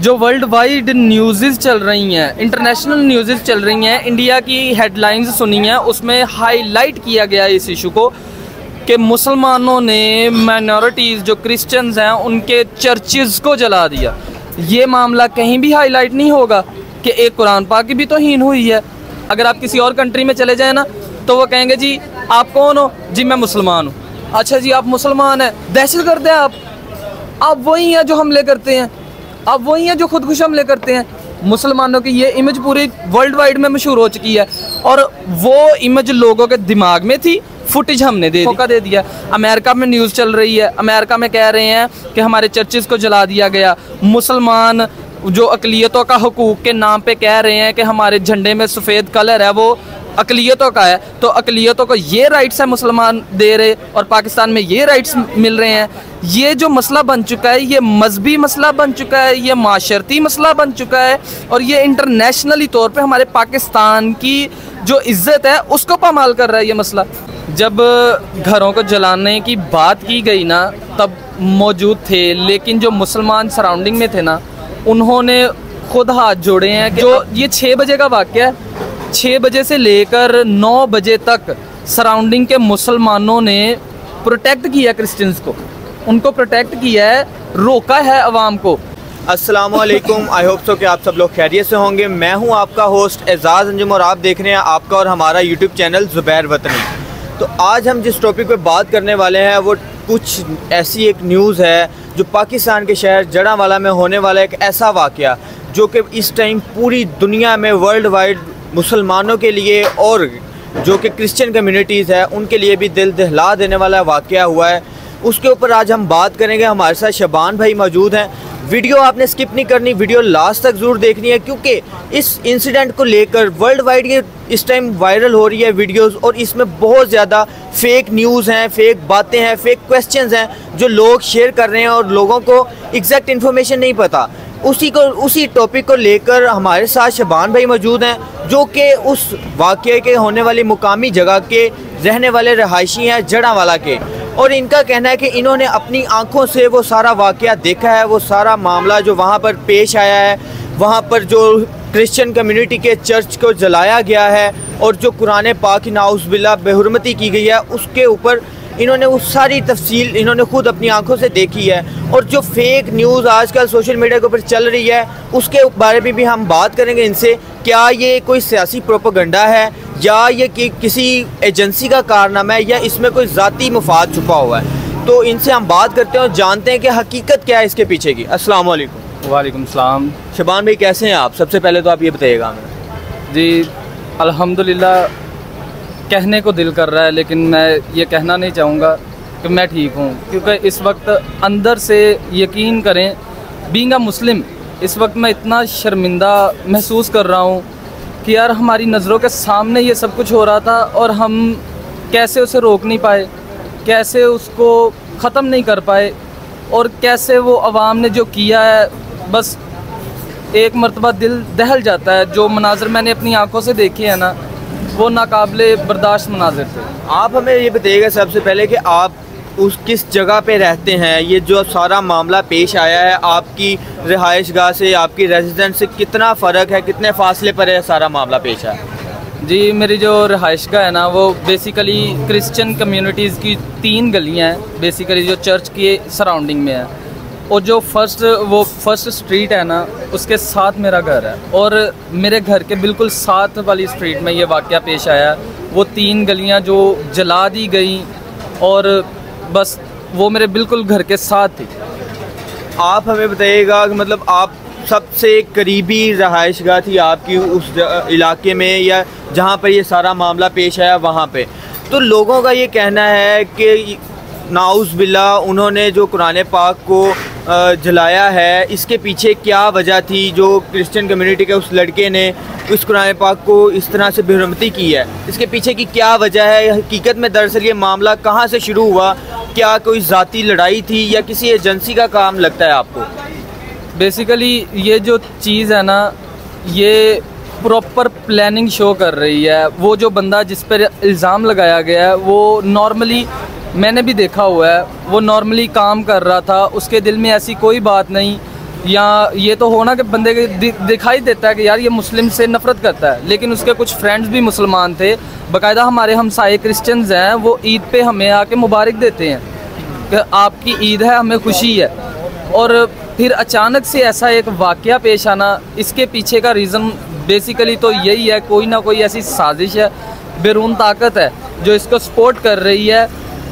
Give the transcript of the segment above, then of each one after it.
जो world wide news चल रही हैं, इंटरनेशनल न्यूज़ चल रही हैं, इंडिया की हेडलाइंस सुनी हैं, उसमें हाईलाइट किया गया इस इशू को कि मुसलमानों ने माइनॉरिटीज़ जो क्रिश्चियंस हैं उनके चर्चेज़ को जला दिया। ये मामला कहीं भी हाईलाइट नहीं होगा कि एक कुरान पाक की भी तौहीन हुई है। अगर आप किसी और कंट्री में चले जाएँ ना तो वो कहेंगे जी आप कौन हो? जी मैं मुसलमान हूँ। अच्छा जी आप मुसलमान हैं, दहशतगर्द हैं आप वही हैं जो हमले करते हैं, आप वही हैं जो खुदकुश हमले करते हैं। मुसलमानों की ये इमेज पूरी वर्ल्ड वाइड में मशहूर हो चुकी है और वो इमेज लोगों के दिमाग में थी, फुटेज हमने धोखा दे दिया। अमेरिका में न्यूज़ चल रही है, अमेरिका में कह रहे हैं कि हमारे चर्चेज़ को जला दिया गया। मुसलमान जो अक़लियतों का हुकूक के नाम पे कह रहे हैं कि हमारे झंडे में सफ़ेद कलर है वो अक़लियतों का है, तो अक़लियतों को ये राइट्स है मुसलमान दे रहे और पाकिस्तान में ये राइट्स मिल रहे हैं। ये जो मसला बन चुका है, ये मजहबी मसला बन चुका है, ये माशरती मसला बन चुका है और ये इंटरनेशनली तौर पे हमारे पाकिस्तान की जो इज़्ज़त है उसको पामाल कर रहा है ये मसला। जब घरों को जलाने की बात की गई ना तब मौजूद थे, लेकिन जो मुसलमान सराउंडिंग में थे ना उन्होंने खुद हाथ जोड़े हैं। जो ये 6 बजे का वाक़या है, 6 बजे से लेकर 9 बजे तक सराउंडिंग के मुसलमानों ने प्रोटेक्ट किया क्रिश्चियंस को, उनको प्रोटेक्ट किया है, रोका है अवाम को। अस्सलामुअलैकुम, आई होप सो कि आप सब लोग खैरियत से होंगे। मैं हूं आपका होस्ट एजाज़ अंजुम और आप देख रहे हैं आपका और हमारा यूट्यूब चैनल ज़ुबैर वतनी। तो आज हम जिस टॉपिक पे बात करने वाले हैं वो कुछ ऐसी एक न्यूज़ है जो पाकिस्तान के शहर जड़ांवाला में होने वाला एक ऐसा वाक़या जो कि इस टाइम पूरी दुनिया में वर्ल्ड वाइड मुसलमानों के लिए और जो कि क्रिश्चियन कम्युनिटीज़ है उनके लिए भी दिल दहला देने वाला वाक़या हुआ है। उसके ऊपर आज हम बात करेंगे। हमारे साथ शबान भाई मौजूद हैं। वीडियो आपने स्किप नहीं करनी, वीडियो लास्ट तक ज़रूर देखनी है क्योंकि इस इंसिडेंट को लेकर वर्ल्ड वाइड ये इस टाइम वायरल हो रही है वीडियोस और इसमें बहुत ज़्यादा फेक न्यूज़ हैं, फेक बातें हैं, फेक क्वेश्चंस हैं जो लोग शेयर कर रहे हैं और लोगों को एग्जैक्ट इन्फॉर्मेशन नहीं पता। उसी टॉपिक को लेकर हमारे साथ शबान भाई मौजूद हैं जो कि उस वाक़े के होने वाली मुकामी जगह के रहने वाले रहायशी हैं जड़ांवाला के, और इनका कहना है कि इन्होंने अपनी आंखों से वो सारा वाक़या देखा है, वो सारा मामला जो वहाँ पर पेश आया है, वहाँ पर जो क्रिश्चियन कम्युनिटी के चर्च को जलाया गया है और जो कुरान पाक की नाउज़ बिल्लाह बेहुरमती की गई है उसके ऊपर इन्होंने उस सारी तफसील इन्होंने खुद अपनी आंखों से देखी है। और जो फेक न्यूज़ आजकल सोशल मीडिया के ऊपर चल रही है उसके बारे में भी हम बात करेंगे इनसे। क्या ये कोई सियासी प्रोपेगेंडा है या ये किसी एजेंसी का कारनामा है या इसमें कोई ज़ाती मुफाद छुपा हुआ है? तो इनसे हम बात करते हैं और जानते हैं कि हकीकत क्या है इसके पीछे की। अस्सलाम वालेकुम। वालेकुम सलाम। शबान भाई कैसे हैं आप? सबसे पहले तो आप ये बताइएगा हमें। जी अल्हम्दुलिल्लाह, कहने को दिल कर रहा है लेकिन मैं ये कहना नहीं चाहूँगा कि मैं ठीक हूँ, क्योंकि इस वक्त अंदर से यकीन करें बीइंग अ मुस्लिम इस वक्त मैं इतना शर्मिंदा महसूस कर रहा हूँ कि यार हमारी नज़रों के सामने ये सब कुछ हो रहा था और हम कैसे उसे रोक नहीं पाए, कैसे उसको ख़त्म नहीं कर पाए और कैसे वो अवाम ने जो किया है बस एक मरतबा दिल दहल जाता है। जो मनाज़र मैंने अपनी आँखों से देखे हैं ना वो नाकाबिले बर्दाश्त मनाज़िर थे। आप हमें ये बताइएगा सबसे पहले कि आप उस किस जगह पे रहते हैं, ये जो सारा मामला पेश आया है आपकी रिहाइश गाह से, आपकी रेजिडेंस से कितना फ़र्क है, कितने फासले पर है सारा मामला पेश आया? जी मेरी जो रिहाइश गाह है ना वो बेसिकली क्रिश्चियन कम्युनिटीज़ की 3 गलियाँ हैं बेसिकली जो चर्च के सराउंडिंग में है, और जो फर्स्ट स्ट्रीट है ना उसके साथ मेरा घर है और मेरे घर के बिल्कुल साथ वाली स्ट्रीट में ये वाक़या पेश आया। वो 3 गलियां जो जला दी गई और बस वो मेरे बिल्कुल घर के साथ थी। आप हमें बताइएगा कि मतलब आप सबसे करीबी रहायशगाह थी आपकी उस इलाके में या जहाँ पर ये सारा मामला पेश आया वहाँ पे, तो लोगों का ये कहना है कि नाउज़ बिल्लाह उन्होंने जो कुरान पाक को जलाया है इसके पीछे क्या वजह थी, जो क्रिश्चियन कम्युनिटी के उस लड़के ने उस कुरान पाक को इस तरह से बेहुरमती की है, इसके पीछे की क्या वजह है? हकीकत में दरअसल ये मामला कहाँ से शुरू हुआ? क्या कोई ज़ाती लड़ाई थी या किसी एजेंसी का काम लगता है आपको? बेसिकली ये जो चीज़ है ना ये प्रॉपर प्लानिंग शो कर रही है। वो जो बंदा जिस पर इल्ज़ाम लगाया गया है वो नॉर्मली मैंने भी देखा हुआ है, वो नॉर्मली काम कर रहा था, उसके दिल में ऐसी कोई बात नहीं या ये तो हो ना कि बंदे के दिखाई देता है कि यार ये मुस्लिम से नफ़रत करता है, लेकिन उसके कुछ फ्रेंड्स भी मुसलमान थे, बाकायदा हमारे हमसाये क्रिश्चियंस हैं, वो ईद पे हमें आके मुबारक देते हैं कि आपकी ईद है, हमें खुशी है। और फिर अचानक से ऐसा एक वाक़या पेश आना, इसके पीछे का रीज़न बेसिकली तो यही है, कोई ना कोई ऐसी साजिश है, बैरून ताकत है जो इसको सपोर्ट कर रही है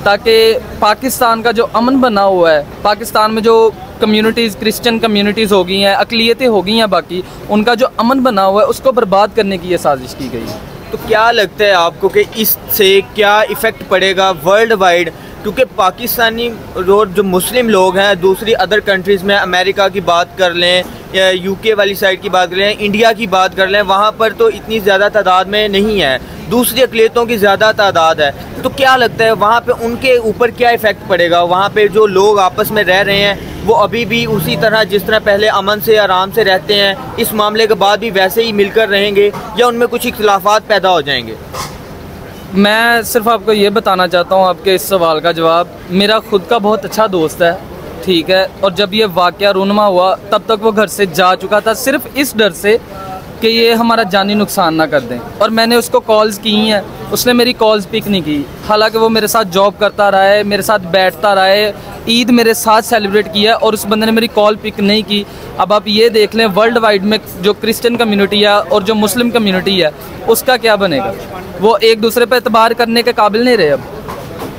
ताकि पाकिस्तान का जो अमन बना हुआ है, पाकिस्तान में जो कम्युनिटीज़, क्रिश्चियन कम्युनिटीज़ हो गई हैं, अक़लियतें हो गई हैं, बाकी उनका जो अमन बना हुआ है उसको बर्बाद करने की ये साजिश की गई है। तो क्या लगता है आपको कि इससे क्या इफ़ेक्ट पड़ेगा वर्ल्ड वाइड? क्योंकि पाकिस्तानी जो मुस्लिम लोग हैं, दूसरी अदर कंट्रीज़ में, अमेरिका की बात कर लें या यूके वाली साइड की बात कर लें, इंडिया की बात कर लें, वहाँ पर तो इतनी ज़्यादा तादाद में नहीं है, दूसरी अक़लियतों की ज़्यादा तादाद है। तो क्या लगता है वहाँ पे उनके ऊपर क्या इफ़ेक्ट पड़ेगा? वहाँ पे जो लोग आपस में रह रहे हैं वो अभी भी उसी तरह जिस तरह पहले अमन से आराम से रहते हैं, इस मामले के बाद भी वैसे ही मिलकर रहेंगे या उनमें कुछ इख्तिलाफ़ात पैदा हो जाएंगे? मैं सिर्फ आपको ये बताना चाहता हूँ आपके इस सवाल का जवाब, मेरा खुद का बहुत अच्छा दोस्त है, ठीक है, और जब ये वाक़या रूनमा हुआ तब तक वो घर से जा चुका था, सिर्फ इस डर से कि ये हमारा जानी नुकसान ना कर दें। और मैंने उसको कॉल्स की हैं, उसने मेरी कॉल्स पिक नहीं की, हालांकि वो मेरे साथ जॉब करता रहा है, मेरे साथ बैठता रहा है, ईद मेरे साथ सेलिब्रेट किया, और उस बंदे ने मेरी कॉल पिक नहीं की। अब आप ये देख लें वर्ल्ड वाइड में जो क्रिश्चियन कम्युनिटी है और जो मुस्लिम कम्युनिटी है उसका क्या बनेगा, वो एक दूसरे पर एतबार करने के काबिल नहीं रहे अब।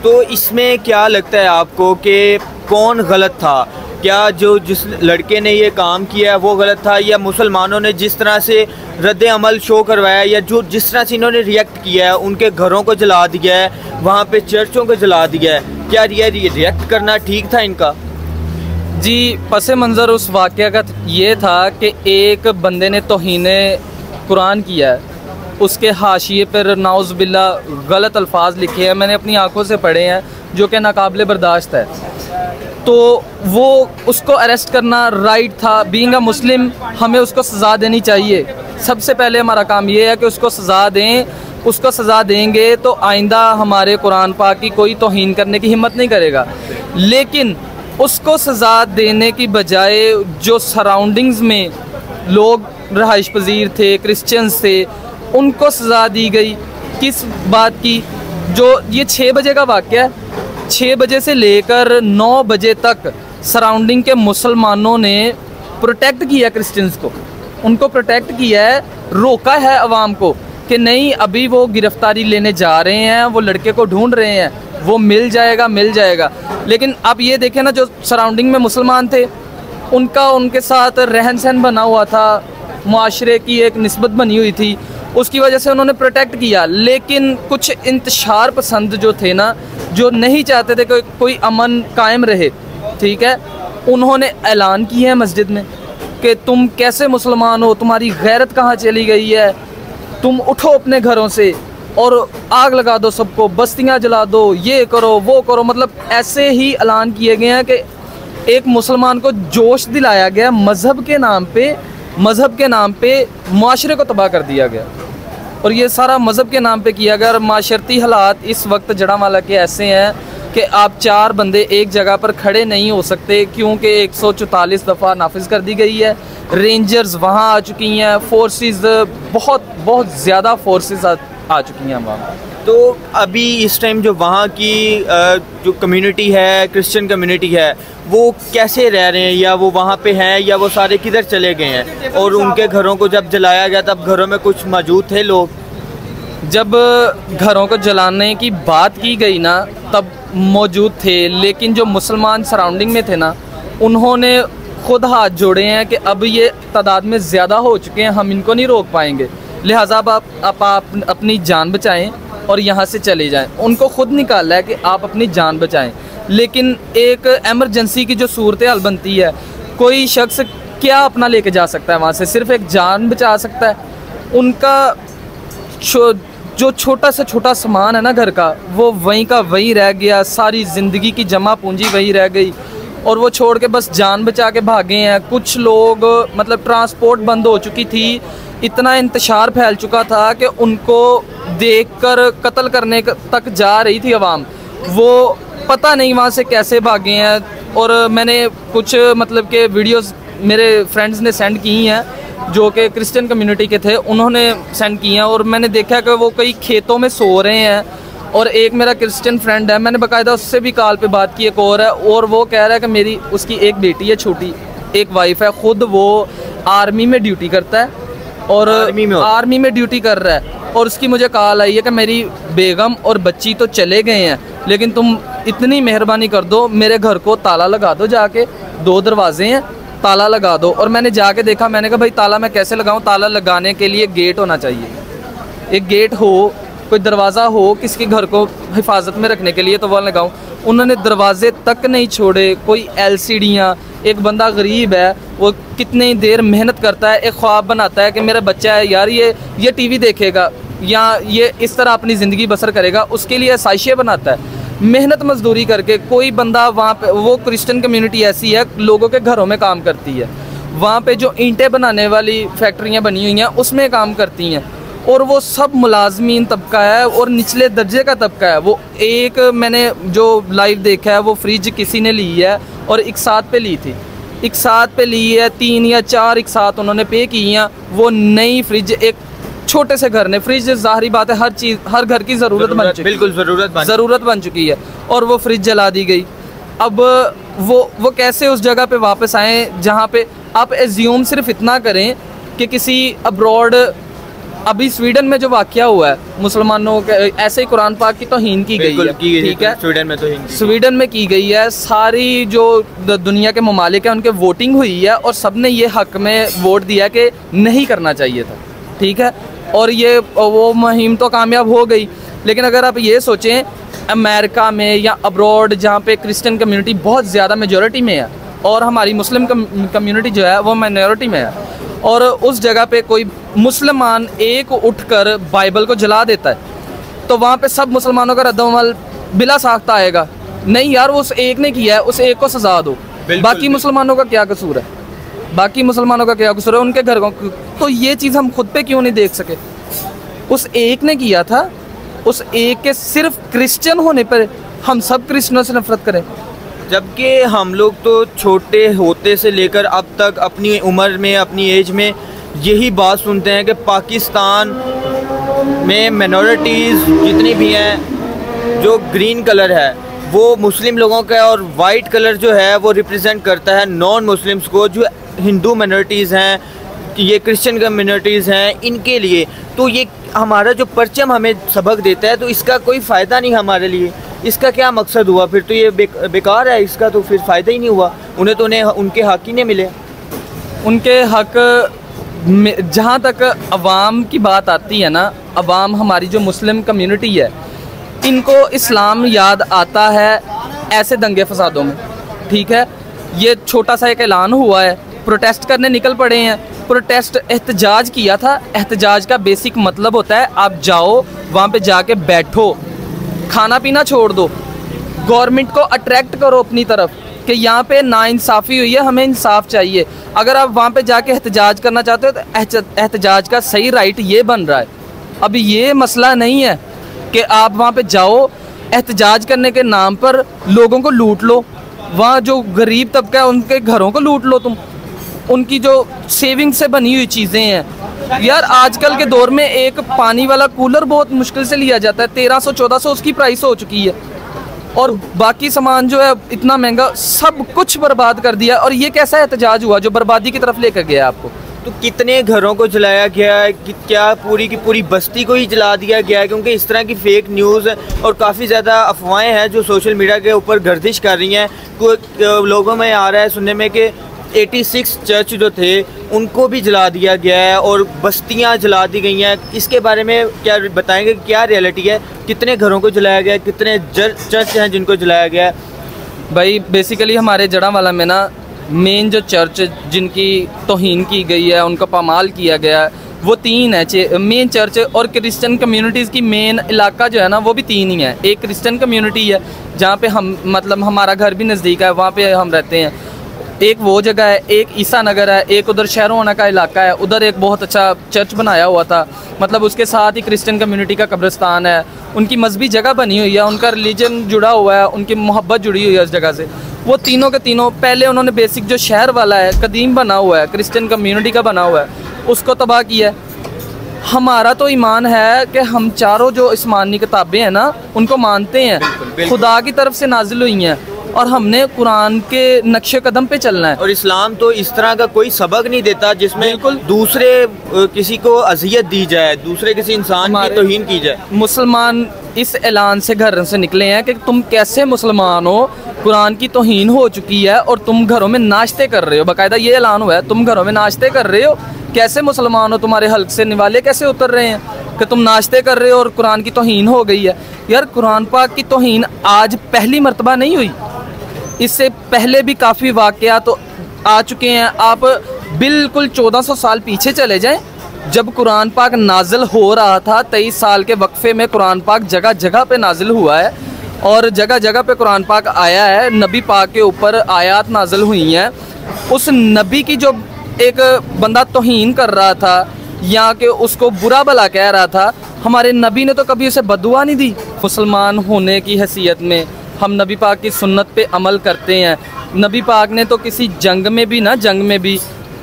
तो इसमें क्या लगता है आपको कि कौन गलत था? क्या जो जिस लड़के ने ये काम किया है वो गलत था, या मुसलमानों ने जिस तरह से रद्द अमल शो करवाया या जो जिस तरह से इन्होंने रिएक्ट किया है, उनके घरों को जला दिया है, वहाँ पे चर्चों को जला दिया है, क्या ये रिएक्ट करना ठीक था इनका? जी, पसे मंज़र उस वाक़या का ये था कि एक बंदे ने तौहीने कुरान किया है, उसके हाशिए पर नाउज़ बिल्ला गलत अल्फाज लिखे हैं, मैंने अपनी आंखों से पढ़े हैं, जो कि नाकाबिले बर्दाश्त है। तो वो उसको अरेस्ट करना राइट था, बीइंग अ मुस्लिम हमें उसको सज़ा देनी चाहिए। सबसे पहले हमारा काम ये है कि उसको सज़ा दें, उसको सज़ा देंगे तो आइंदा हमारे कुरान पाक की कोई तौहीन करने की हिम्मत नहीं करेगा। लेकिन उसको सज़ा देने की बजाय जो सराउंडिंग्स में लोग रहाइश पजीर थे, क्रिश्चियंस थे, उनको सज़ा दी गई। किस बात की? जो ये 6 बजे का वाक़या है, 6 बजे से लेकर 9 बजे तक सराउंडिंग के मुसलमानों ने प्रोटेक्ट किया क्रिश्चियंस को, उनको प्रोटेक्ट किया है, रोका है अवाम को कि नहीं अभी वो गिरफ्तारी लेने जा रहे हैं, वो लड़के को ढूंढ रहे हैं, वो मिल जाएगा मिल जाएगा। लेकिन आप ये देखें ना, जो सराउंडिंग में मुसलमान थे उनका उनके साथ रहन सहन बना हुआ था, मुआशरे की एक निस्बत बनी हुई थी, उसकी वजह से उन्होंने प्रोटेक्ट किया। लेकिन कुछ इंतशार पसंद जो थे ना, जो नहीं चाहते थे कि कोई अमन कायम रहे, ठीक है, उन्होंने ऐलान किया है मस्जिद में कि तुम कैसे मुसलमान हो, तुम्हारी गैरत कहाँ चली गई है, तुम उठो अपने घरों से और आग लगा दो सबको, बस्तियाँ जला दो, ये करो वो करो। मतलब ऐसे ही ऐलान किए गए हैं कि एक मुसलमान को जोश दिलाया गया, मज़हब के नाम पे मुआशरे को तबाह कर दिया गया, और ये सारा मज़हब के नाम पे किया गया। और माशरती हालात इस वक्त जड़ामाला के ऐसे हैं कि आप 4 बंदे एक जगह पर खड़े नहीं हो सकते, क्योंकि 144 दफ़ा नाफिज कर दी गई है, रेंजर्स वहाँ आ चुकी हैं, फोर्सेस बहुत ज़्यादा फोर्सेस आ चुकी हैं वहाँ। तो अभी इस टाइम जो वहाँ की जो कम्युनिटी है, क्रिश्चियन कम्युनिटी है, वो कैसे रह रहे हैं, या वो वहाँ पे हैं या वो सारे किधर चले गए हैं? और उनके घरों को जब जलाया गया तब घरों में कुछ मौजूद थे लोग? जब घरों को जलाने की बात की गई ना तब मौजूद थे, लेकिन जो मुसलमान सराउंडिंग में थे ना, उन्होंने खुद हाथ जोड़े हैं कि अब ये तादाद में ज़्यादा हो चुके हैं, हम इनको नहीं रोक पाएंगे, लिहाजा आप अपनी जान बचाएं और यहाँ से चले जाएं। उनको खुद निकाला है कि आप अपनी जान बचाएं। लेकिन एक एमरजेंसी की जो सूरत हाल बनती है, कोई शख्स क्या अपना लेके जा सकता है वहाँ से? सिर्फ एक जान बचा सकता है। उनका जो छोटा से छोटा सामान है ना घर का, वो वहीं का वहीं रह गया, सारी ज़िंदगी की जमा पूंजी वहीं रह गई, और वो छोड़ के बस जान बचा के भागे हैं। कुछ लोग मतलब ट्रांसपोर्ट बंद हो चुकी थी, इतना इंतशार फैल चुका था कि उनको देखकर कत्ल करने तक जा रही थी अवाम, वो पता नहीं वहाँ से कैसे भागे हैं। और मैंने कुछ मतलब के वीडियोस मेरे फ्रेंड्स ने सेंड की हैं जो कि क्रिश्चियन कम्युनिटी के थे, उन्होंने सेंड की हैं। और मैंने देखा कि वो कई खेतों में सो रहे हैं। और एक मेरा क्रिश्चियन फ्रेंड है, मैंने बाकायदा उससे भी कॉल पे बात की, एक और है, और वो कह रहा है कि मेरी उसकी एक बेटी है छोटी, एक वाइफ है, ख़ुद वो आर्मी में ड्यूटी करता है और आर्मी में ड्यूटी कर रहा है। और उसकी मुझे कॉल आई है कि मेरी बेगम और बच्ची तो चले गए हैं, लेकिन तुम इतनी मेहरबानी कर दो, मेरे घर को ताला लगा दो, जाके 2 दरवाजे हैं, ताला लगा दो। और मैंने जाके देखा, मैंने कहा भाई ताला मैं कैसे लगाऊं? ताला लगाने के लिए गेट होना चाहिए, एक गेट हो, कोई दरवाज़ा हो किसके घर को हिफाजत में रखने के लिए, तो वो लगाऊं। उन्होंने दरवाजे तक नहीं छोड़े, कोई LCDयाँ। एक बंदा गरीब है, वो कितनी देर मेहनत करता है, एक ख्वाब बनाता है कि मेरा बच्चा है यार, ये TV देखेगा या ये इस तरह अपनी ज़िंदगी बसर करेगा, उसके लिए आसाइशें बनाता है मेहनत मजदूरी करके। कोई बंदा वहाँ पे, वो क्रिश्चियन कम्युनिटी ऐसी है, लोगों के घरों में काम करती है, वहाँ पे जो ईंटें बनाने वाली फैक्ट्रियाँ बनी हुई हैं उसमें काम करती हैं। और वो सब मुलाजमीन तबका है और निचले दर्जे का तबका है। वो एक मैंने जो लाइव देखा है, वो फ्रिज किसी ने ली है और एक साथ पे ली थी, एक साथ पे ली है, 3 या 4 एक साथ उन्होंने पे की हैं। वो नई फ्रिज, एक छोटे से घर ने फ्रिज, जाहिर बात है हर चीज़, हर घर की ज़रूरत बन चुकी है, बिल्कुल ज़रूरत बन चुकी है, और वो फ्रिज जला दी गई। अब वो कैसे उस जगह पे वापस आए जहाँ पे आप एज्यूम सिर्फ इतना करें कि किसी अब्रॉड, अभी स्वीडन में जो वाक़या हुआ है मुसलमानों के, ऐसे ही कुरान पाक की तौहीन की गई है, ठीक है, स्वीडन में की गई है। सारी जो दुनिया के ममालिक हैं उनके वोटिंग हुई है और सब ने ये हक में वोट दिया कि नहीं करना चाहिए था, ठीक है। और ये वो मुहिम तो कामयाब हो गई। लेकिन अगर आप ये सोचें अमेरिका में या अब्रॉड जहाँ पे क्रिश्चियन कम्युनिटी बहुत ज़्यादा मेजॉरिटी में है और हमारी मुस्लिम कम्युनिटी जो है वो माइनॉरिटी में है, और उस जगह पे कोई मुसलमान एक उठकर बाइबल को जला देता है, तो वहाँ पे सब मुसलमानों का रद्द-ओ-अमल बिला साख्ता आएगा। नहीं यार, वो उस एक ने किया है, उस एक को सजा दो, बाकी मुसलमानों का क्या कसूर है? बाकी मुसलमानों का क्या कसूर है? उनके घर को। तो ये चीज़ हम खुद पे क्यों नहीं देख सके? उस एक ने किया था, उस एक के सिर्फ क्रिश्चियन होने पर हम सब क्रिश्चियनों से नफरत करें, जबकि हम लोग तो छोटे होते से लेकर अब तक अपनी उम्र में, अपनी एज में यही बात सुनते हैं कि पाकिस्तान में मिनॉरिटीज़ जितनी भी हैं, जो ग्रीन कलर है वो मुस्लिम लोगों का और वाइट कलर जो है वो रिप्रेजेंट करता है नॉन मुस्लिम्स को, जो हिंदू मिनॉरिटीज़ हैं, ये क्रिश्चियन कम्युनिटीज़ हैं, इनके लिए। तो ये हमारा जो परचम हमें सबक देता है, तो इसका कोई फ़ायदा नहीं हमारे लिए। इसका क्या मकसद हुआ फिर? तो ये बेकार है, इसका तो फिर फ़ायदा ही नहीं हुआ। उन्हें तो उनके हक ही नहीं मिले। उनके हक, जहाँ तक अवाम की बात आती है ना, अवाम हमारी जो मुस्लिम कम्युनिटी है, इनको इस्लाम याद आता है ऐसे दंगे फसादों में, ठीक है। ये छोटा सा एक ऐलान हुआ है, प्रोटेस्ट करने निकल पड़े हैं, प्रोटेस्ट एहतजाज किया था। एहतजाज का बेसिक मतलब होता है आप जाओ वहाँ पे जाके बैठो, खाना पीना छोड़ दो, गवर्नमेंट को अट्रैक्ट करो अपनी तरफ कि यहाँ पे नाइंसाफ़ी हुई है, हमें इंसाफ चाहिए। अगर आप वहाँ पे जाके एहतजाज करना चाहते हो तो एहतजाज का सही राइट ये बन रहा है। अभी ये मसला नहीं है कि आप वहाँ पे जाओ एहतजाज करने के नाम पर लोगों को लूट लो, वहाँ जो गरीब तबका है उनके घरों को लूट लो तुम, उनकी जो सेविंग से बनी हुई चीज़ें हैं। यार आजकल के दौर में एक पानी वाला कूलर बहुत मुश्किल से लिया जाता है, 1300-1400 उसकी प्राइस हो चुकी है, और बाकी सामान जो है इतना महंगा, सब कुछ बर्बाद कर दिया। और ये कैसा एहतजाज हुआ जो बर्बादी की तरफ लेकर गया आपको? तो कितने घरों को जलाया गया है, क्या पूरी की पूरी बस्ती को ही जला दिया गया है? क्योंकि इस तरह की फेक न्यूज़ और काफ़ी ज़्यादा अफवाहें हैं जो सोशल मीडिया के ऊपर गर्दिश कर रही हैं। लोगों में आ रहा है सुनने में कि 86 चर्च जो थे उनको भी जला दिया गया है और बस्तियां जला दी गई हैं। इसके बारे में क्या बताएंगे, क्या रियलिटी है? कितने घरों को जलाया गया है, कितने चर्च हैं जिनको जलाया गया है? भाई बेसिकली हमारे जड़ावाला में ना मेन जो चर्च जिनकी तौहीन की गई है, उनका पामाल किया गया है, वो 3 है मेन चर्च। और क्रिश्चियन कम्युनिटीज़ की मेन इलाका जो है ना वो भी 3 ही है। एक क्रिश्चियन कम्युनिटी है जहाँ पे हम, मतलब हमारा घर भी नज़दीक है, वहाँ पे हम रहते हैं। एक वो जगह है, एक ईसा नगर है, एक उधर शहरों का इलाका है, उधर एक बहुत अच्छा चर्च बनाया हुआ था, मतलब उसके साथ ही क्रिश्चियन कम्युनिटी का कब्रिस्तान है, उनकी मजहबी जगह बनी हुई है, उनका रिलीजन जुड़ा हुआ है, उनकी मोहब्बत जुड़ी हुई है उस जगह से। वो तीनों के तीनों पहले उन्होंने बेसिक जो शहर वाला है कदीम बना हुआ है, क्रिश्चियन कम्युनिटी का बना हुआ है, उसको तबाह किया है। हमारा तो ईमान है कि हम चारों जो आसमानी किताबें हैं ना उनको मानते हैं, बिल्कुल। खुदा की तरफ से नाजिल हुई हैं और हमने कुरान के नक्शे कदम पे चलना है। और इस्लाम तो इस तरह का कोई सबक नहीं देता जिसमें दूसरे किसी को अजियत दी जाए, दूसरे किसी इंसान की तौहीन की जाए। मुसलमान इस ऐलान से घर से निकले हैं कि तुम कैसे मुसलमान हो, कुरान की तौहीन हो चुकी है और तुम घरों में नाश्ते कर रहे हो। बाकायदा ये ऐलान हुआ है, तुम घरों में नाश्ते कर रहे हो, कैसे मुसलमान हो, तुम्हारे हल्क से निवाले कैसे उतर रहे हैं कि तुम नाश्ते कर रहे हो और कुरान की तौहीन हो गई है। यार कुरान पाक की तौहीन आज पहली मर्तबा नहीं हुई, इससे पहले भी काफ़ी वाक़या तो आ चुके हैं। आप बिल्कुल 1400 साल पीछे चले जाएं, जब कुरान पाक नाजिल हो रहा था 23 साल के वक्फे में कुरान पाक जगह जगह पे नाजिल हुआ है और जगह जगह पे कुरान पाक आया है, नबी पाक के ऊपर आयात नाजिल हुई हैं। उस नबी की जो एक बंदा तौहीन कर रहा था या कि उसको बुरा भला कह रहा था, हमारे नबी ने तो कभी उसे बददुआ नहीं दी। मुसलमान होने की हैसियत में हम नबी पाक की सुन्नत पे अमल करते हैं। नबी पाक ने तो किसी जंग में भी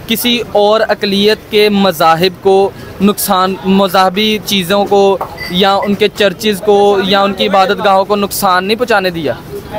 किसी और अक़लियत के मज़ाहिब को नुकसान, मज़हबी चीज़ों को या उनके चर्चेज़ को या उनकी इबादतगाहों को नुकसान नहीं पहुँचाने दिया।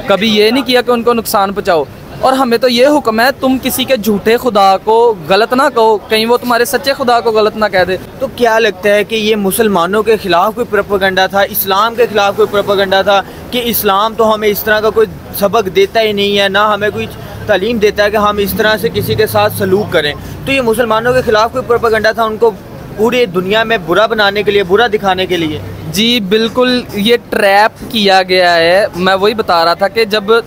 कभी ये नहीं किया कि उनको नुकसान पहुँचाओ। और हमें तो ये हुक्म है तुम किसी के झूठे खुदा को गलत ना कहो, कहीं वो तुम्हारे सच्चे खुदा को गलत ना कह दे। तो क्या लगता है कि ये मुसलमानों के ख़िलाफ़ कोई प्रोपेगेंडा था, इस्लाम के ख़िलाफ़ कोई प्रोपेगेंडा था कि इस्लाम तो हमें इस तरह का कोई सबक देता ही नहीं है, ना हमें कोई तालीम देता है कि हम इस तरह से किसी के साथ सलूक करें। तो ये मुसलमानों के ख़िलाफ़ कोई प्रोपेगेंडा था उनको पूरी दुनिया में बुरा बनाने के लिए, बुरा दिखाने के लिए? जी बिल्कुल, ये ट्रैप किया गया है। मैं वही बता रहा था कि जब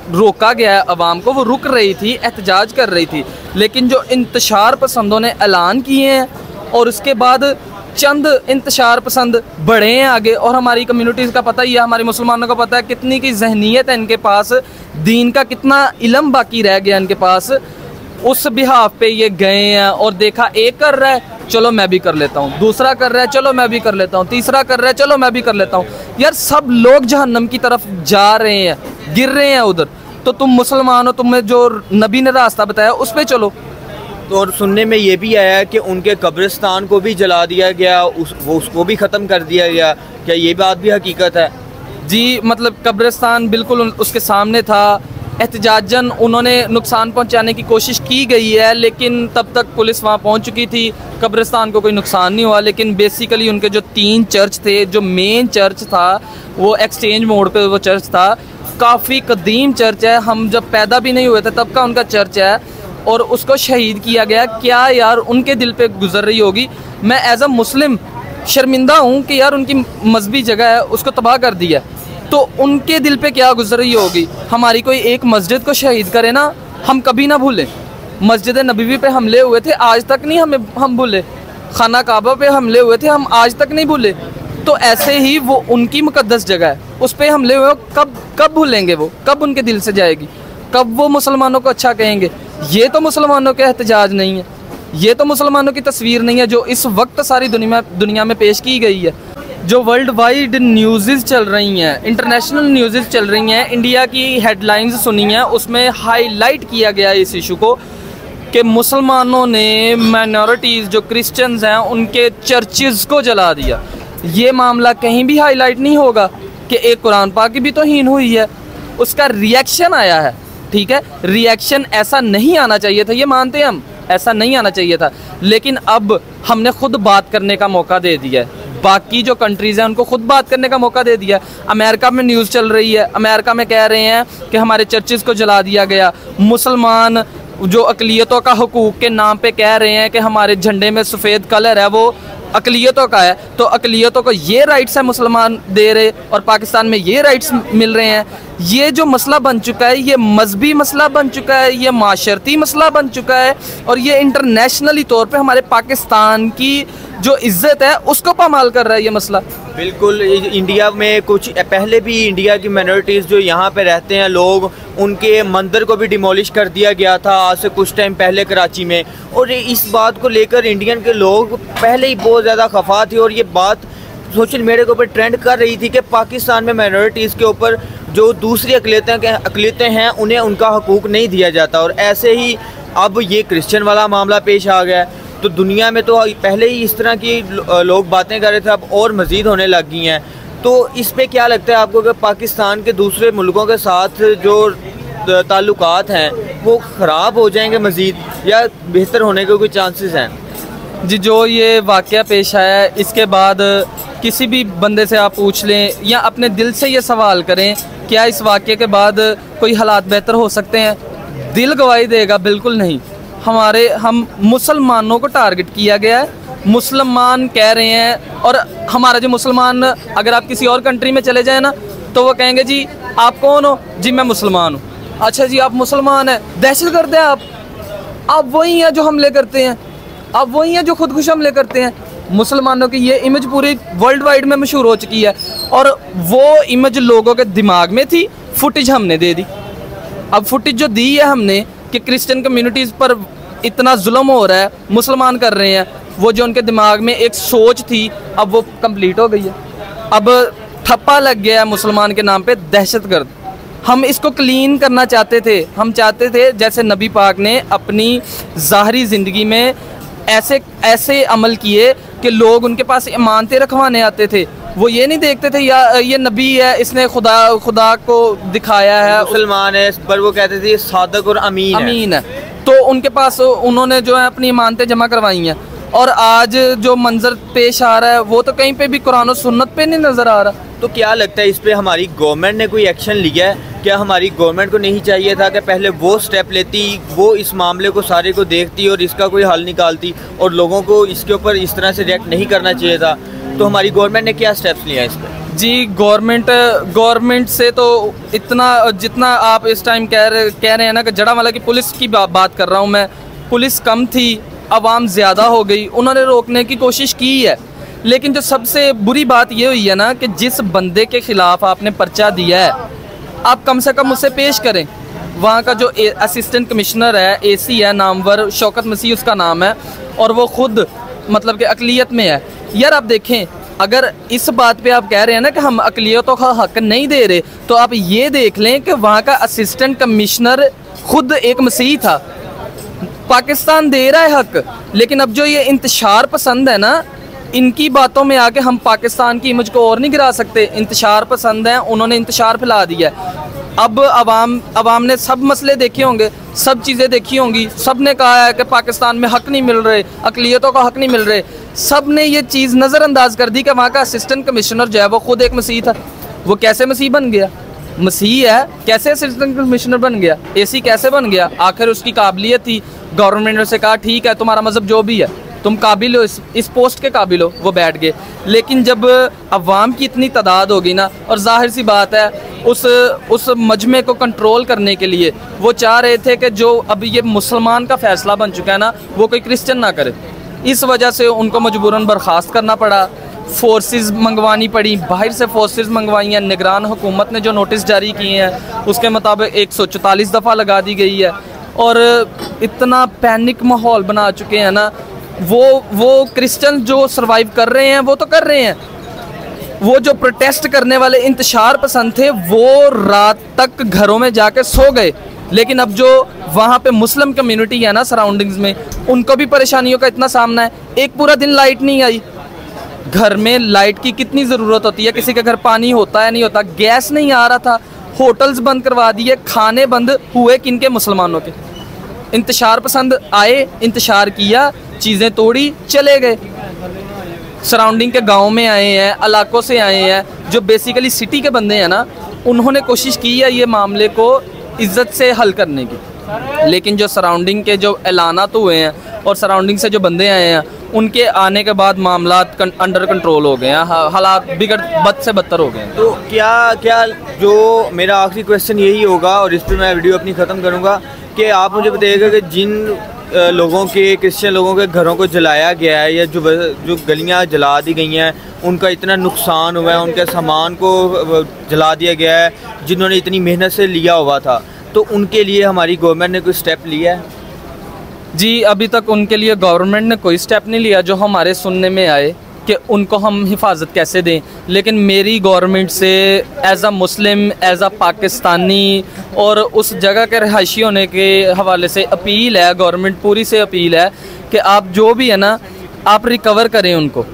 रोका गया है अवाम को, वो रुक रही थी, एहतजाज कर रही थी, लेकिन जो इंतशार पसंदों ने ऐलान किए हैं और उसके बाद चंद इंतशार पसंद बढ़े हैं आगे। और हमारी कम्युनिटीज़ का पता ही है, हमारे मुसलमानों का पता है कितनी की जहनीत है इनके पास, दीन का कितना इल्म बाकी रह गया इनके पास। उस बिहाफ पे ये गए हैं और देखा एक कर रहा है चलो मैं भी कर लेता हूँ, दूसरा कर रहा है चलो मैं भी कर लेता हूँ, तीसरा कर रहा है चलो मैं भी कर लेता हूँ। यार सब लोग जहन्नम की तरफ जा रहे हैं, गिर रहे हैं उधर, तो तुम मुसलमान हो, तुम्हें जो नबी ने रास्ता बताया उस पर चलो। तो और सुनने में ये भी आया है कि उनके कब्रिस्तान को भी जला दिया गया, उसको भी ख़त्म कर दिया गया। क्या ये बात भी हकीकत है? जी मतलब कब्रिस्तान बिल्कुल उसके सामने था, एहतजाजन उन्होंने नुकसान पहुंचाने की कोशिश की गई है, लेकिन तब तक पुलिस वहां पहुंच चुकी थी, कब्रिस्तान को कोई नुकसान नहीं हुआ। लेकिन बेसिकली उनके जो 3 चर्च थे, जो मेन चर्च था वो एक्सचेंज मोड़ पे वो चर्च था, काफ़ी कदीम चर्च है, हम जब पैदा भी नहीं हुए थे तब का उनका चर्च है और उसको शहीद किया गया। क्या यार उनके दिल पे गुजर रही होगी। मैं एज अ मुस्लिम शर्मिंदा हूँ कि यार उनकी मजहबी जगह है उसको तबाह कर दिया, तो उनके दिल पे क्या गुजर रही होगी। हमारी कोई एक मस्जिद को शहीद करे ना, हम कभी ना भूलें। मस्जिद नबवी पे हमले हुए थे, आज तक नहीं हम भूले। खाना काबा पे हमले हुए थे, हम आज तक नहीं भूले। तो ऐसे ही वो उनकी मुकद्दस जगह है, उस पर हमले हुए, कब भूलेंगे वो, कब उनके दिल से जाएगी, कब वो मुसलमानों को अच्छा कहेंगे। ये तो मुसलमानों के एहतजाज नहीं है, ये तो मुसलमानों की तस्वीर नहीं है जो इस वक्त सारी दुनिया में पेश की गई है। जो वर्ल्ड वाइड न्यूज़ चल रही हैं, इंटरनेशनल न्यूज़ चल रही हैं, इंडिया की हेडलाइंस सुनी हैं, उसमें हाईलाइट किया गया इस इशू को कि मुसलमानों ने माइनॉरिटीज़ जो क्रिश्चियंस हैं उनके चर्चेज़ को जला दिया। ये मामला कहीं भी हाईलाइट नहीं होगा कि एक कुरान पाक की भी तौहीन हुई है, उसका रिएक्शन आया है। ठीक है, रिएक्शन ऐसा नहीं आना चाहिए था, ये मानते हैं हम, ऐसा नहीं आना चाहिए था, लेकिन अब हमने खुद बात करने का मौका दे दिया है। बाकी जो कंट्रीज़ हैं उनको खुद बात करने का मौका दे दिया। अमेरिका में न्यूज़ चल रही है, अमेरिका में कह रहे हैं कि हमारे चर्चेज़ को जला दिया गया। मुसलमान जो अक़लियतों का हुकूक के नाम पे कह रहे हैं कि हमारे झंडे में सफ़ेद कलर है, वो अक़लियतों का है, तो अक़लियतों को ये राइट्स है मुसलमान दे रहे और पाकिस्तान में ये राइट्स मिल रहे हैं। ये जो मसला बन चुका है, ये मजहबी मसला बन चुका है, ये माशरती मसला बन चुका है और ये इंटरनेशनली तौर पे हमारे पाकिस्तान की जो इज़्ज़त है उसको पामाल कर रहा है ये मसला। बिल्कुल, इंडिया में कुछ पहले भी इंडिया की माइनॉरिटीज़ जो यहाँ पे रहते हैं लोग, उनके मंदिर को भी डिमोलिश कर दिया गया था आज से कुछ टाइम पहले कराची में। और इस बात को लेकर इंडियन के लोग पहले ही बहुत ज़्यादा खफा थे और ये बात सोशल मीडिया के ऊपर ट्रेंड कर रही थी कि पाकिस्तान में माइनॉरिटीज़ के ऊपर जो दूसरी अक़लियतें हैं उन्हें उनका हकूक़ नहीं दिया जाता। और ऐसे ही अब ये क्रिश्चियन वाला मामला पेश आ गया है। तो दुनिया में तो पहले ही इस तरह की लोग बातें कर रहे थे, अब और मज़ीद होने लग गई हैं। तो इस पे क्या लगता है आपको कि पाकिस्तान के दूसरे मुल्कों के साथ जो ताल्लुकात हैं वो ख़राब हो जाएंगे मज़ीद, या बेहतर होने के कोई चांसेस हैं? जी, जो ये वाक़या पेश आया है इसके बाद किसी भी बंदे से आप पूछ लें या अपने दिल से ये सवाल करें, क्या इस वाक़ये के बाद कोई हालात बेहतर हो सकते हैं? दिल गवाही देगा बिल्कुल नहीं। हम मुसलमानों को टारगेट किया गया है, मुसलमान कह रहे हैं। और हमारा जो मुसलमान, अगर आप किसी और कंट्री में चले जाए ना तो वो कहेंगे जी आप कौन हो? जी मैं मुसलमान हूँ। अच्छा जी आप मुसलमान हैं, दहशतगर्द हैं आप वही हैं जो हमले करते हैं, आप वही हैं जो खुदकुश हमले करते हैं। मुसलमानों की ये इमेज पूरी वर्ल्ड वाइड में मशहूर हो चुकी है और वो इमेज लोगों के दिमाग में थी, फुटेज हमने दे दी। अब फुटेज जो दी है हमने कि क्रिश्चियन कम्युनिटीज़ पर इतना जुल्म हो रहा है, मुसलमान कर रहे हैं, वो जो उनके दिमाग में एक सोच थी अब वो कंप्लीट हो गई है। अब ठप्पा लग गया है मुसलमान के नाम पे दहशतगर्द। हम इसको क्लीन करना चाहते थे। हम चाहते थे जैसे नबी पाक ने अपनी ज़ाहरी ज़िंदगी में ऐसे अमल किए कि लोग उनके पास इमानतें रखवाने आते थे। वो ये नहीं देखते थे या ये नबी है, इसने खुदा को दिखाया है, मुसलमान है, पर वो कहते थे सादक और अमीन है। तो उनके पास उन्होंने जो है अपनी इमानतें जमा करवाई हैं। और आज जो मंजर पेश आ रहा है वो तो कहीं पे भी कुरान और सुन्नत पे नहीं नज़र आ रहा। तो क्या लगता है इस पे हमारी गवर्नमेंट ने कोई एक्शन लिया है? क्या हमारी गवर्नमेंट को नहीं चाहिए था कि पहले वो स्टेप लेती, वो इस मामले को सारे को देखती और इसका कोई हल निकालती, और लोगों को इसके ऊपर इस तरह से रिएक्ट नहीं करना चाहिए था? तो हमारी गवर्नमेंट ने क्या स्टेप्स लिया इस पर? जी, गवर्नमेंट से तो इतना जितना आप इस टाइम कह रहे हैं ना कि जड़ावाला की पुलिस की बात कर रहा हूँ मैं, पुलिस कम थी, आवाम ज़्यादा हो गई, उन्होंने रोकने की कोशिश की है। लेकिन जो सबसे बुरी बात ये हुई है ना कि जिस बंदे के ख़िलाफ़ आपने पर्चा दिया है आप कम से कम उसे पेश करें। वहाँ का जो असिस्टेंट कमिश्नर है, एसी है नामवर, शौकत मसीह उसका नाम है, और वो ख़ुद मतलब कि अक़लियत में है। यार आप देखें, अगर इस बात पे आप कह रहे हैं ना कि हम अक़लियतों का हक़ नहीं दे रहे, तो आप ये देख लें कि वहाँ का असिस्टेंट कमिश्नर ख़ुद एक मसीह था। पाकिस्तान दे रहा है हक़, लेकिन अब जो ये इंतशार पसंद है ना, इनकी बातों में आके हम पाकिस्तान की इमेज को और नहीं गिरा सकते। इंतशार पसंद हैं, उन्होंने इंतशार फैला दिया है। अब अवाम ने सब मसले देखे होंगे, सब चीज़ें देखी होंगी, सब ने कहा है कि पाकिस्तान में हक़ नहीं मिल रहे, अक़लियतों का हक़ नहीं मिल रहे। सब ने ये चीज़ नज़रअंदाज कर दी कि वहाँ का असिस्टेंट कमिश्नर जो है वो ख़ुद एक मसीह था। वो कैसे मसीह बन गया? मसीह है, कैसे असिस्टेंट कमिश्नर बन गया? एसी कैसे बन गया? आखिर उसकी काबिलियत थी, गवर्नमेंट ने उसे कहा ठीक है तुम्हारा मज़हब जो भी है, तुम काबिल हो, इस पोस्ट के काबिल हो, वो बैठ गए। लेकिन जब अवाम की इतनी तादाद होगी ना, और जाहिर सी बात है उस मजमे को कंट्रोल करने के लिए वो चाह रहे थे कि जो अब ये मुसलमान का फ़ैसला बन चुका है ना, वो कोई क्रिश्चियन ना करे। इस वजह से उनको मजबूरन बर्खास्त करना पड़ा, फोर्सेस मंगवानी पड़ी, बाहर से फोर्सेस मंगवाई हैं। निगरान हुकूमत ने जो नोटिस जारी किए हैं उसके मुताबिक 144 दफ़ा लगा दी गई है। और इतना पैनिक माहौल बना चुके हैं ना, वो क्रिश्चियन जो सरवाइव कर रहे हैं वो तो कर रहे हैं, वो जो प्रोटेस्ट करने वाले इंतशार पसंद थे वो रात तक घरों में जाके सो गए। लेकिन अब जो वहाँ पे मुस्लिम कम्युनिटी है ना सराउंडिंग्स में, उनको भी परेशानियों का इतना सामना है। एक पूरा दिन लाइट नहीं आई। घर में लाइट की कितनी ज़रूरत होती है, किसी के घर पानी होता है नहीं होता, गैस नहीं आ रहा था, होटल्स बंद करवा दिए, खाने बंद हुए किनके? मुसलमानों के। इंतशार पसंद आए, इंतशार किया, चीज़ें तोड़ी, चले गए। सराउंडिंग के गांव में आए हैं, इलाकों से आए हैं, जो बेसिकली सिटी के बंदे हैं ना, उन्होंने कोशिश की है ये मामले को इज़्ज़त से हल करने की। लेकिन जो सराउंडिंग के जो ऐलानात हुए हैं और सराउंडिंग से जो बंदे आए हैं, उनके आने के बाद मामला अंडर कंट्रोल हो गए हैं, हालात बद से बदतर हो गए हैं। तो क्या जो मेरा आखिरी क्वेश्चन यही होगा और इस पर मैं वीडियो अपनी ख़त्म करूँगा कि आप मुझे बताइएगा कि जिन लोगों के, क्रिश्चियन लोगों के घरों को जलाया गया है या जो गलियां जला दी गई हैं, उनका इतना नुकसान हुआ है, उनके सामान को जला दिया गया है जिन्होंने इतनी मेहनत से लिया हुआ था, तो उनके लिए हमारी गवर्नमेंट ने कोई स्टेप लिया है? जी, अभी तक उनके लिए गवर्नमेंट ने कोई स्टेप नहीं लिया जो हमारे सुनने में आए। कि उनको हम हिफाजत कैसे दें, लेकिन मेरी गवर्नमेंट से as a Muslim, as a Pakistani और उस जगह के रहायशी होने के हवाले से अपील है, गवर्नमेंट पूरी से अपील है कि आप जो भी है ना, आप रिकवर करें उनको।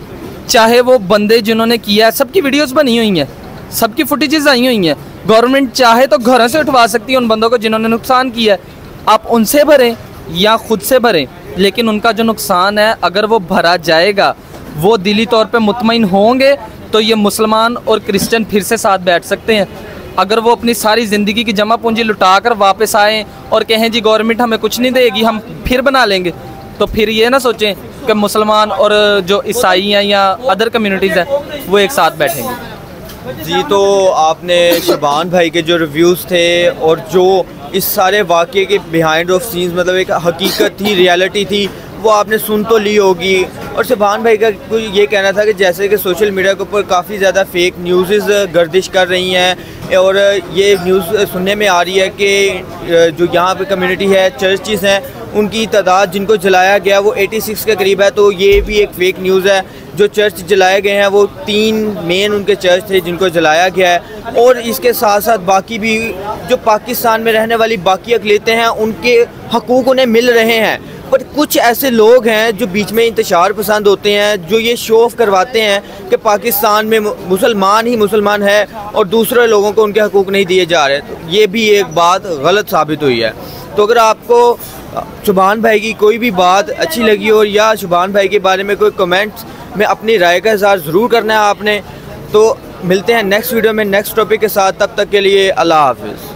चाहे वो बंदे जिन्होंने किया है, सबकी वीडियोस बनी हुई हैं, सबकी फुटेजेस आई हुई हैं। गवर्नमेंट चाहे तो घरों से उठवा सकती है उन बंदों को जिन्होंने नुकसान किया है, आप उनसे भरें या ख़ुद से भरें, लेकिन उनका जो नुकसान है अगर वो भरा जाएगा, वो दिली तौर पे मुतमईन होंगे तो ये मुसलमान और क्रिश्चियन फिर से साथ बैठ सकते हैं। अगर वो अपनी सारी ज़िंदगी की जमा पूंजी लुटा कर वापस आएँ और कहें जी गवर्नमेंट हमें कुछ नहीं देगी, हम फिर बना लेंगे, तो फिर ये ना सोचें कि मुसलमान और जो ईसाई हैं या अदर कम्युनिटीज़ हैं वो एक साथ बैठेंगे। जी, तो आपने शबान भाई के जो रिव्यूज़ थे और जो इस सारे वाक़े के बिहाइंड ऑफ सीन्स, मतलब एक हकीकत थी, रियलिटी थी, वो आपने सुन तो ली होगी। और शबान भाई का कोई ये कहना था कि जैसे कि सोशल मीडिया के ऊपर काफ़ी ज़्यादा फेक न्यूज़ गर्दिश कर रही हैं और ये न्यूज़ सुनने में आ रही है कि जो यहाँ पे कम्युनिटी है, चर्चेस हैं, उनकी तादाद जिनको जलाया गया वो 86 के करीब है। तो ये भी एक फ़ेक न्यूज़ है। जो चर्च जलाए गए हैं वो 3 मेन उनके चर्च थे जिनको जलाया गया है, और इसके साथ साथ बाकी भी जो पाकिस्तान में रहने वाली बाकी अक़लियतें हैं उनके हकूक़ उन्हें मिल रहे हैं। बट कुछ ऐसे लोग हैं जो बीच में इंतशार पसंद होते हैं, जो ये शो ऑफ करवाते हैं कि पाकिस्तान में मुसलमान ही मुसलमान है और दूसरे लोगों को उनके हकूक़ नहीं दिए जा रहे। तो ये भी एक बात गलत साबित हुई है। तो अगर आपको शुबान भाई की कोई भी बात अच्छी लगी हो या शुबान भाई के बारे में कोई कमेंट्स में अपनी राय का इज़हार ज़रूर करना है आपने, तो मिलते हैं नेक्स्ट वीडियो में नेक्स्ट टॉपिक के साथ। तब तक के लिए अल्लाह हाफ़िज़।